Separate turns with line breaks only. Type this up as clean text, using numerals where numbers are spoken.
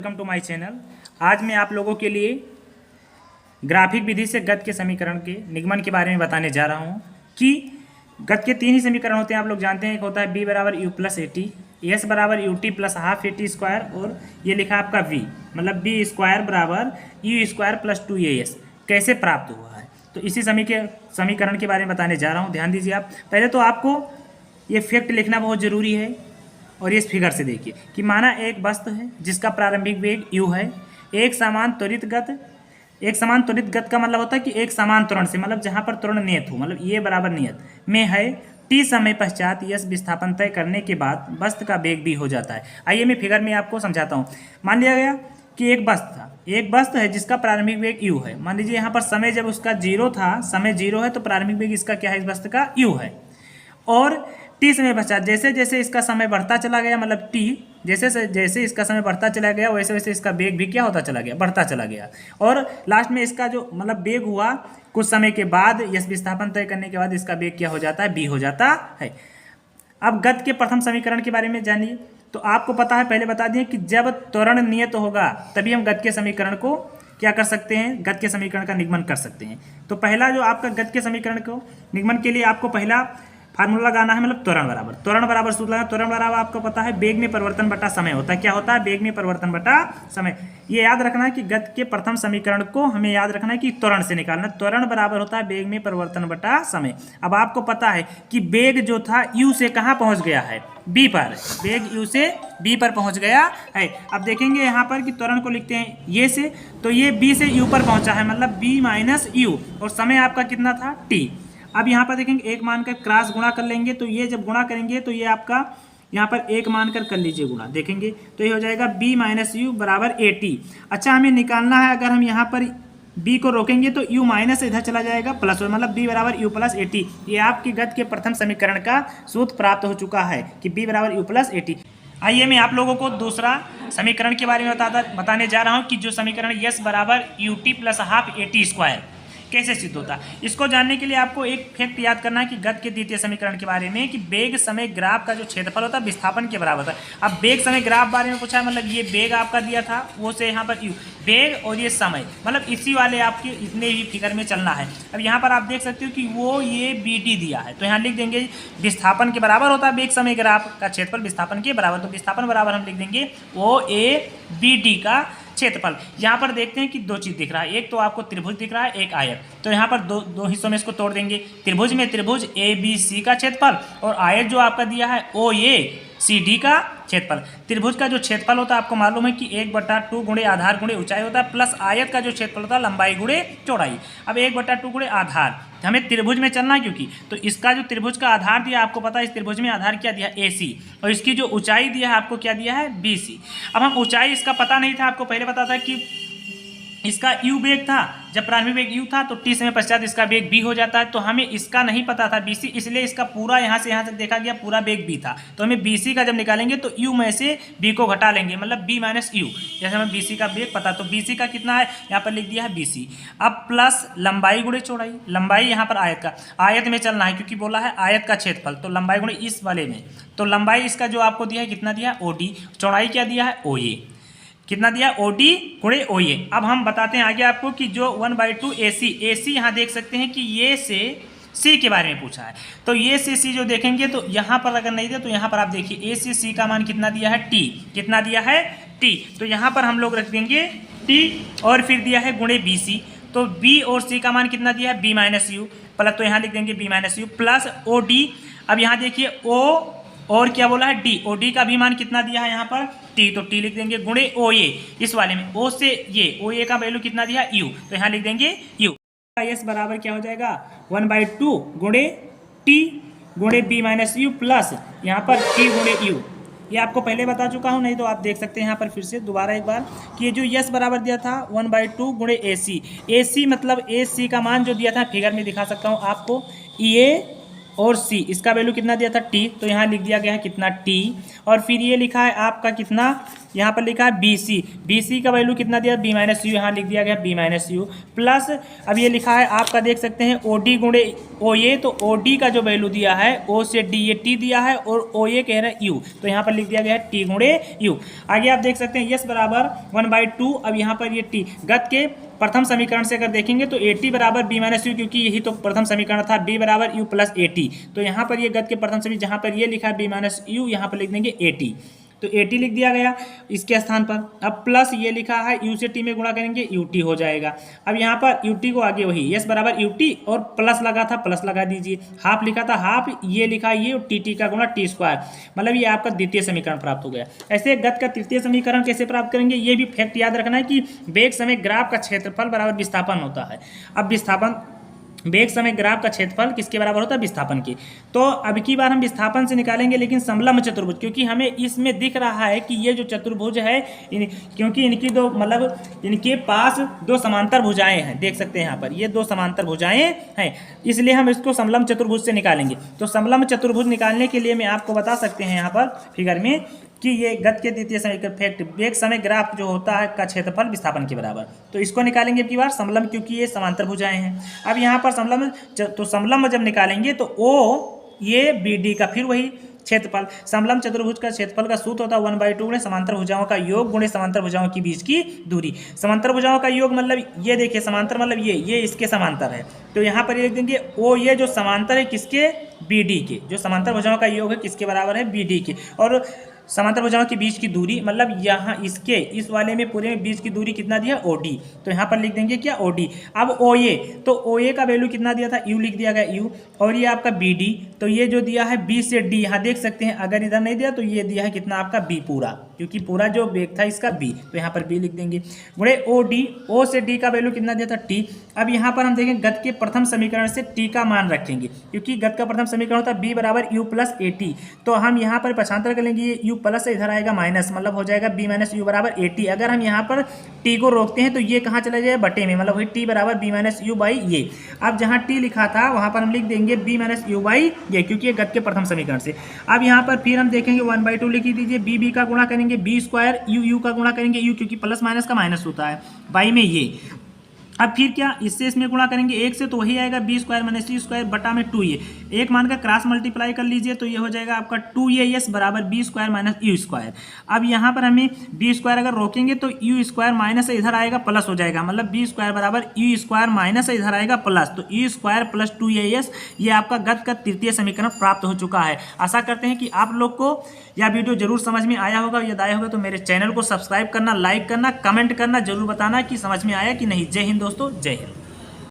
Welcome to my channel. आज मैं आप लोगों के लिए ग्राफिक विधि से गत के समीकरण के निगमन के बारे में बताने जा रहा हूं कि गत के तीन ही समीकरण होते हैं। आप लोग जानते हैं, एक होता है b बराबर u plus a t, s बराबर u t plus half a t square, और ये लिखा आपका v मतलब बी स्क्वायर बराबर यू स्क्वायर प्लस 2as कैसे प्राप्त हुआ है। तो इसी समीकरण के बारे में बताने जा रहा हूँ। ध्यान दीजिए आप। पहले तो आपको ये फैक्ट लिखना बहुत ज़रूरी है। और इस फिगर से देखिए कि माना एक वस्तु है जिसका प्रारंभिक वेग u है। एक समान त्वरित गत का मतलब होता है कि एक समान त्वरण से, मतलब जहां पर त्वरण नियत हो, मतलब ये बराबर नियत में है, t समय पश्चात यश विस्थापन तय करने के बाद वस्तु का वेग भी हो जाता है। आइए मैं फिगर में आपको समझाता हूँ। मान लिया गया कि एक वस्तु है जिसका प्रारंभिक वेग u है। मान लीजिए यहाँ पर समय जब उसका 0 था, समय 0 है, तो प्रारंभिक वेग इसका क्या है, इस वस्तु का u है। और टी समय पश्चात जैसे जैसे इसका समय बढ़ता चला गया, मतलब टी जैसे जैसे इसका समय बढ़ता चला गया, वैसे वैसे इसका वेग भी क्या होता चला गया, बढ़ता चला गया। और लास्ट में इसका जो मतलब वेग हुआ, कुछ समय के बाद यश विस्थापन तय करने के बाद इसका वेग क्या हो जाता है, बी हो जाता है। अब गत के प्रथम समीकरण के बारे में जानिए। तो आपको पता है, पहले बता दिए कि जब त्वरण नियत होगा तभी हम गत के समीकरण को क्या कर सकते हैं, गत के समीकरण का निगमन कर सकते हैं। तो पहला जो आपका गत के समीकरण को निगमन के लिए आपको पहला फार्मूला लगाना है, मतलब त्वरण बराबर सूत्र लगाना। त्वरण बराबर आपको पता है वेग में परिवर्तन बटा समय होता है। क्या होता है, वेग में परिवर्तन बटा समय। ये याद रखना है कि गत के प्रथम समीकरण को हमें याद रखना है कि त्वरण से निकालना। त्वरण बराबर होता है वेग में परिवर्तन बटा समय। अब आपको पता है कि वेग जो था u से कहाँ पहुंच गया है, b पर। वेग u से b पर पहुंच गया है। अब देखेंगे यहाँ पर कि त्वरण को लिखते हैं ये से, तो ये b से u पर पहुंचा है, मतलब b माइनस u, और समय आपका कितना था, t। अब यहाँ पर देखेंगे एक मानकर क्रॉस गुणा कर लेंगे, तो ये जब गुणा करेंगे तो ये आपका यहाँ पर एक मानकर कर लीजिए गुणा, देखेंगे तो ये हो जाएगा b माइनस यू बराबर ए टी। अच्छा, हमें निकालना है, अगर हम यहाँ पर b को रोकेंगे तो u माइनस इधर चला जाएगा प्लस, मतलब b बराबर यू प्लस ए टी। ये आपकी गत के प्रथम समीकरण का सूत्र प्राप्त हो चुका है कि b बराबर यू प्लस ए टी। आइए मैं आप लोगों को दूसरा समीकरण के बारे में बताने जा रहा हूँ कि जो समीकरण यस बराबर u t plus half a t square कैसे सिद्ध होता है। इसको जानने के लिए आपको एक फैक्ट याद करना है कि गत के द्वितीय समीकरण के बारे में, कि वेग समय ग्राफ का जो क्षेत्रफल होता है विस्थापन के बराबर होता है। अब वेग समय ग्राफ बारे में पूछा है, मतलब ये वेग आपका दिया था, वो से यहाँ पर वेग और ये समय, मतलब इसी वाले आपके इतने ही फिगर में चलना है। अब यहाँ पर आप देख सकते हो कि वो ये बी टी दिया है, तो यहाँ लिख देंगे विस्थापन के बराबर होता है वेग समय ग्राफ का क्षेत्रफल विस्थापन के बराबर, तो विस्थापन बराबर हम लिख देंगे ओ ए बी टी का क्षेत्रफल। यहाँ पर देखते हैं कि दो चीज दिख रहा है, एक तो आपको त्रिभुज दिख रहा है, एक आयत। तो यहाँ पर दो हिस्सों में इसको तोड़ देंगे। त्रिभुज में त्रिभुज ए बी सी का क्षेत्रफल, और आयत जो आपका दिया है ओ ए सी डी का क्षेत्रफल। त्रिभुज का जो क्षेत्रफल होता है आपको मालूम है कि 1/2 गुणे आधार गुणे ऊंचाई होता है, प्लस आयत का जो क्षेत्रफल होता है लंबाई गुणे चौड़ाई। अब 1/2 गुणे आधार, हमें त्रिभुज में चलना है क्योंकि, तो इसका जो त्रिभुज का आधार दिया आपको पता है, इस त्रिभुज में आधार क्या दिया, AC, और इसकी जो ऊंचाई दिया है आपको क्या दिया है, BC। अब हम ऊंचाई इसका पता नहीं था, आपको पहले पता था कि इसका u वेग था, जब प्रारंभिक वेग u था तो t समय पश्चात इसका वेग b हो जाता है। तो हमें इसका नहीं पता था bc, इसलिए इसका पूरा यहाँ से यहाँ तक देखा गया पूरा वेग b था। तो हमें bc का जब निकालेंगे तो u में से b को घटा लेंगे, मतलब b माइनस u। जैसे हमें bc का वेग पता, तो bc का कितना है, यहाँ पर लिख दिया है bc। अब प्लस लंबाई गुणे चौड़ाई, लंबाई यहाँ पर आयत का, आयत में चलना है क्योंकि बोला है आयत का क्षेत्रफल, तो लंबाई गुणे इस वाले में, तो लंबाई इसका जो आपको दिया है कितना दिया है, OD, चौड़ाई क्या दिया है, OA, कितना दिया, OD गुणे OA। अब हम बताते हैं आगे आपको कि जो 1/2 AC यहाँ देख सकते हैं कि ये से C के बारे में पूछा है। तो ये से C जो देखेंगे तो यहाँ पर अगर नहीं दिया तो यहाँ पर आप देखिए A से C का मान कितना दिया है, T, कितना दिया है, T। तो यहाँ पर हम लोग रख देंगे T, और फिर दिया है गुणे BC, तो B और C का मान कितना दिया है, B माइनस यू, प्लस, तो यहाँ लिख देंगे B minus you plus OD। अब यहाँ देखिए O और क्या बोला है, D, OD का भी मान कितना दिया है यहाँ पर, T, तो T लिख देंगे गुणे OA, इस वाले में O से ये OA का वैल्यू कितना दिया, U, तो यहाँ लिख देंगे U। S बराबर क्या हो जाएगा, 1/2 गुणे T गुणे B माइनस यू प्लस यहाँ पर T गुणे U। ये आपको पहले बता चुका हूँ, नहीं तो आप देख सकते हैं यहाँ पर फिर से दोबारा एक बार कि ये जो यस बराबर दिया था 1/2 गुणे AC मतलब AC का मान जो दिया था फिगर में दिखा सकता हूँ आपको, ये और C, इसका वैल्यू कितना दिया था T, तो यहाँ लिख दिया गया है कितना T, और फिर ये लिखा है आपका कितना, यहाँ पर लिखा है बी सी, बी सी का वैल्यू कितना दिया बी माइनस यू, यहाँ लिख दिया गया बी माइनस यू प्लस अब ये लिखा है आपका देख सकते हैं ओ डी गुणे ओ ए, तो ओ डी का जो वैल्यू दिया है ओ से डी ये टी दिया है और ओ ए कह रहे हैं यू, तो यहाँ पर लिख दिया गया है टी गुणे यू। आगे आप देख सकते हैं यस बराबर 1/2, अब यहाँ पर ये टी गत के प्रथम समीकरण से अगर देखेंगे तो ए टी बराबर बी माइनस यू, क्योंकि यही तो प्रथम समीकरण था, बी बराबर यू प्लस ए टी, तो यहाँ पर ये गत के प्रथम समीकरण जहाँ पर ये लिखा है बी माइनस यू यहाँ पर लिख देंगे ए टी, तो ए टी लिख दिया गया इसके स्थान पर। अब प्लस ये लिखा है यू से टी में गुणा करेंगे यू टी हो जाएगा। अब यहाँ पर यू टी को आगे वही यस बराबर यू टी और प्लस लगा था प्लस लगा दीजिए, हाफ लिखा था हाफ, ये लिखा ये और टी टी का गुणा टी स्क्वायर, मतलब ये आपका द्वितीय समीकरण प्राप्त हो गया। ऐसे गत का तृतीय समीकरण कैसे प्राप्त करेंगे, ये भी फैक्ट याद रखना है कि वेग समय ग्राफ का क्षेत्रफल बराबर विस्थापन होता है। अब विस्थापन वेग समय ग्राफ का क्षेत्रफल किसके बराबर होता है विस्थापन की, तो अब की बार हम विस्थापन से निकालेंगे लेकिन समलंब चतुर्भुज, क्योंकि हमें इसमें दिख रहा है कि ये जो चतुर्भुज है क्योंकि इनकी दो मतलब इनके पास दो समांतर भुजाएं हैं, देख सकते हैं यहाँ पर ये दो समांतर भुजाएं हैं, इसलिए हम इसको समलंब चतुर्भुज से निकालेंगे। तो समलंब चतुर्भुज निकालने के लिए मैं आपको बता सकते हैं यहाँ पर फिगर में कि ये गत के द्वितीय समीकरण फैक्ट वेग समय ग्राफ जो होता है का क्षेत्रफल विस्थापन के बराबर, तो इसको निकालेंगे अब की बार समलंब, क्योंकि ये समांतर भुजाएं हैं। अब यहाँ पर समलंब, तो समलंब जब निकालेंगे तो ओ ये बी डी का फिर वही क्षेत्रफल, समलंब चतुर्भुज का क्षेत्रफल का सूत्र होता है 1/2 गुणे समांतर भुजाओं का योग गुणे समांतर भुजाओं के बीच की दूरी। समांतर भुजाओं का योग मतलब ये देखिए समांतर मतलब ये इसके समांतर है, तो यहाँ पर ये लिख देंगे ओ ये जो समांतर है किसके बी डी के, जो समांतर भुजाओं का योग है किसके बराबर है बी डी के, और समांतर भुजाओं के बीच की दूरी मतलब यहाँ इसके इस वाले में पूरे में बीच की दूरी कितना दिया ओ डी, तो यहाँ पर लिख देंगे क्या ओ डी। अब ओ ए, तो ओ ए का वैल्यू कितना दिया था यू लिख दिया गया यू, और ये आपका बी डी, तो ये जो दिया है बी से डी, यहाँ देख सकते हैं अगर इधर नहीं दिया तो ये दिया है कितना आपका बी पूरा, क्योंकि पूरा जो वेग था इसका बी, तो यहाँ पर बी लिख देंगे गुणे ओ डी, ओ से डी का वैल्यू कितना दिया था टी। अब यहाँ पर हम देखेंगे गत के प्रथम समीकरण से टी का मान रखेंगे, क्योंकि गत का प्रथम समीकरण होता है बी बराबर यू प्लस ए टी, तो हम यहाँ पर पक्षांतर कर लेंगे ये यू प्लस से इधर आएगा माइनस, मतलब हो जाएगा बी माइनस यू बराबर ए टी। अगर हम यहाँ पर टी को रोकते हैं तो ये कहाँ चला जाएगा बटे में, मतलब वही टी बराबर बी माइनस यू बाई ये। अब जहाँ टी लिखा था वहाँ पर हम लिख देंगे बी माइनस यू बाई ये, क्योंकि ये गत के प्रथम समीकरण से। अब यहाँ पर फिर हम देखेंगे 1/2 लिख दीजिए, बी बी का गुणा करेंगे बी स्क्वायर, यू यू का गुणा करेंगे यू, क्योंकि प्लस माइनस का माइनस होता है बाई में ये। अब फिर क्या इससे इसमें गुणा करेंगे एक से, तो वही आएगा बी स्क्वायर माइनस सी स्क्वायर बटा में 2a, एक मान का क्रॉस मल्टीप्लाई कर लीजिए तो ये हो जाएगा आपका 2a बराबर b square minus u square. अब यहाँ पर हमें बी स्क्वायर अगर रोकेंगे तो यू स्क्वायर माइनस से इधर आएगा प्लस हो जाएगा, मतलब बी स्क्वायर बराबर यू स्क्वायर माइनस से इधर आएगा प्लस, तो यू स्क्वायर प्लस 2a ये आपका गत का तृतीय समीकरण प्राप्त हो चुका है। आशा करते हैं कि आप लोग को यह वीडियो जरूर समझ में आया होगा, यदि आया होगा तो मेरे चैनल को सब्सक्राइब करना, लाइक करना, कमेंट करना, जरूर बताना कि समझ में आया कि नहीं। जय हिंद दोस्तों, जय हिंद।